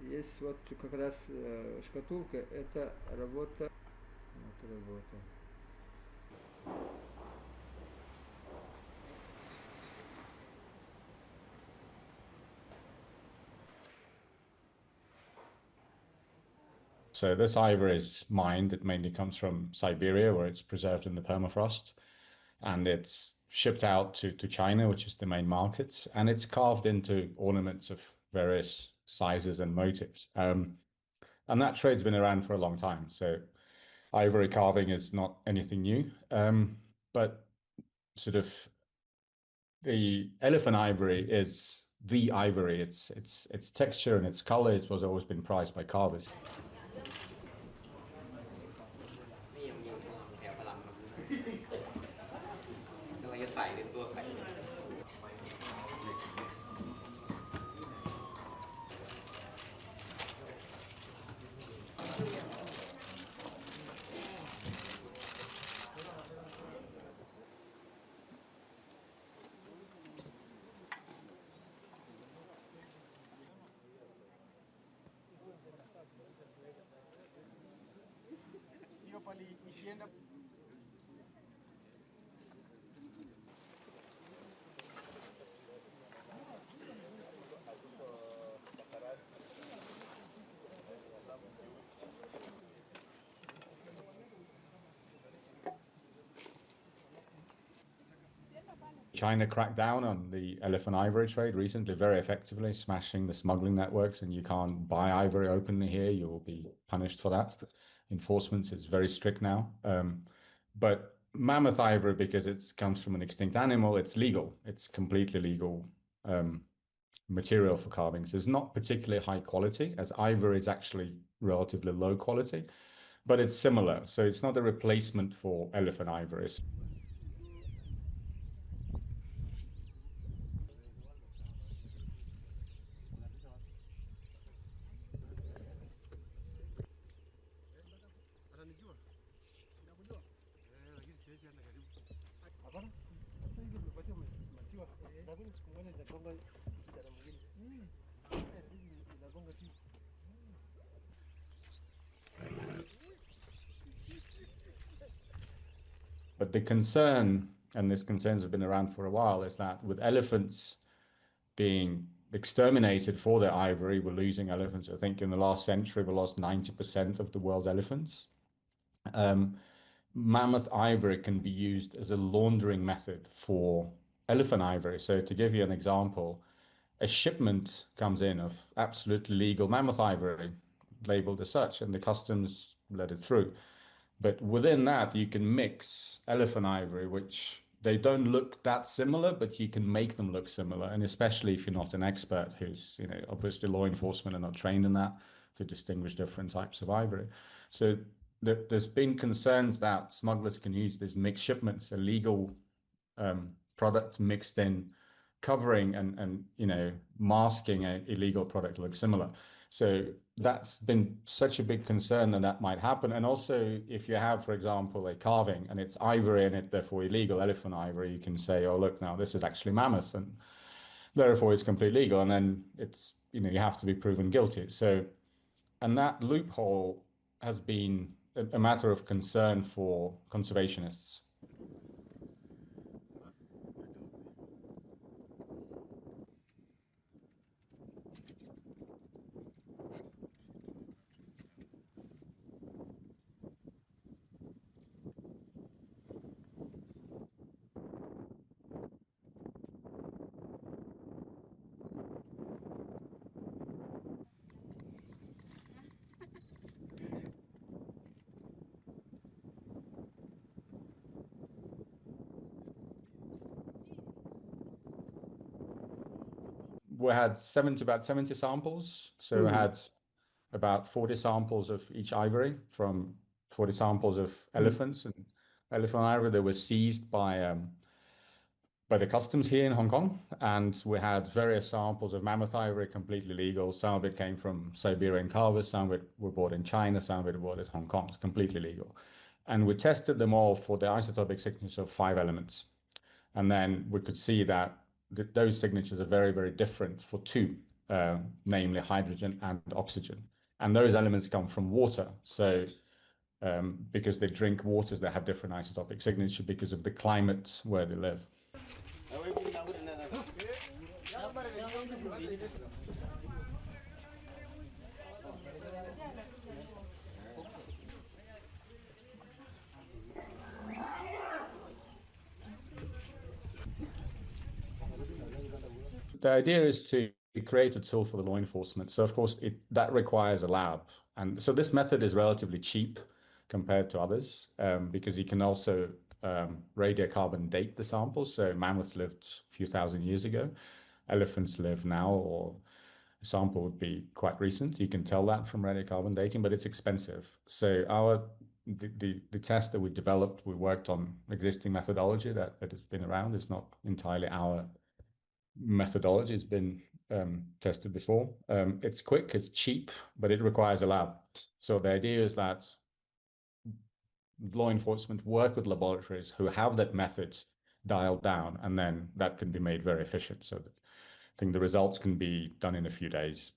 Есть вот как раз шкатулка, это работа. Вот работа. So this ivory is mined. It mainly comes from Siberia, where it's preserved in the permafrost, and it's shipped out to China, which is the main market, and it's carved into ornaments of various sizes and motifs. And that trade's been around for a long time. So ivory carving is not anything new, but sort of the elephant ivory is the ivory. Its texture and its color was always been prized by carvers. China cracked down on the elephant ivory trade recently very effectively, smashing the smuggling networks, and you can't buy ivory openly here. You will be punished for that. Enforcement is very strict now. But mammoth ivory, because it comes from an extinct animal, it's legal. It's completely legal material for carvings. It's not particularly high quality, as ivory is actually relatively low quality, but it's similar. So it's not a replacement for elephant ivory. But the concern, and these concerns have been around for a while, is that with elephants being exterminated for their ivory, we're losing elephants. I think in the last century, we lost 90% of the world's elephants. Mammoth ivory can be used as a laundering method for elephant ivory. So to give you an example, a shipment comes in of absolutely legal mammoth ivory, labeled as such, and the customs let it through. But within that, you can mix elephant ivory, which they don't look that similar, but you can make them look similar. And especially if you're not an expert who's, obviously law enforcement are not trained in that to distinguish different types of ivory. So there's been concerns that smugglers can use these mixed shipments, illegal product mixed in, covering and masking an illegal product to look similar. So that's been such a big concern that might happen. And also, if you have, for example, a carving and it's ivory in it, therefore illegal elephant ivory, you can say, oh, look, now this is actually mammoth, and therefore it's completely legal. And then it's, you have to be proven guilty. So, and that loophole has been a matter of concern for conservationists. We had about 70 samples. So we had about 40 samples of each ivory from 40 samples of elephants and elephant ivory that were seized by the customs here in Hong Kong. And we had various samples of mammoth ivory, completely legal. Some of it came from Siberian carvers, some of it were bought in China, some of it were bought in Hong Kong. It's completely legal. And we tested them all for the isotopic signature of 5 elements. And then we could see that those signatures are very, very different for two, namely hydrogen and oxygen. And those elements come from water. So because they drink waters that have different isotopic signature because of the climate where they live. The idea is to create a tool for the law enforcement. So of course that requires a lab. And so this method is relatively cheap compared to others because you can also radiocarbon date the samples. So mammoths lived a few thousand years ago. Elephants live now, or a sample would be quite recent. You can tell that from radiocarbon dating, but it's expensive. So the test that we developed, we worked on existing methodology that has been around. It's not entirely our methodology. It's been tested before. It's quick, it's cheap, but it requires a lab. So the idea is that law enforcement work with laboratories who have that method dialed down, and then that can be made very efficient. So that I think the results can be done in a few days.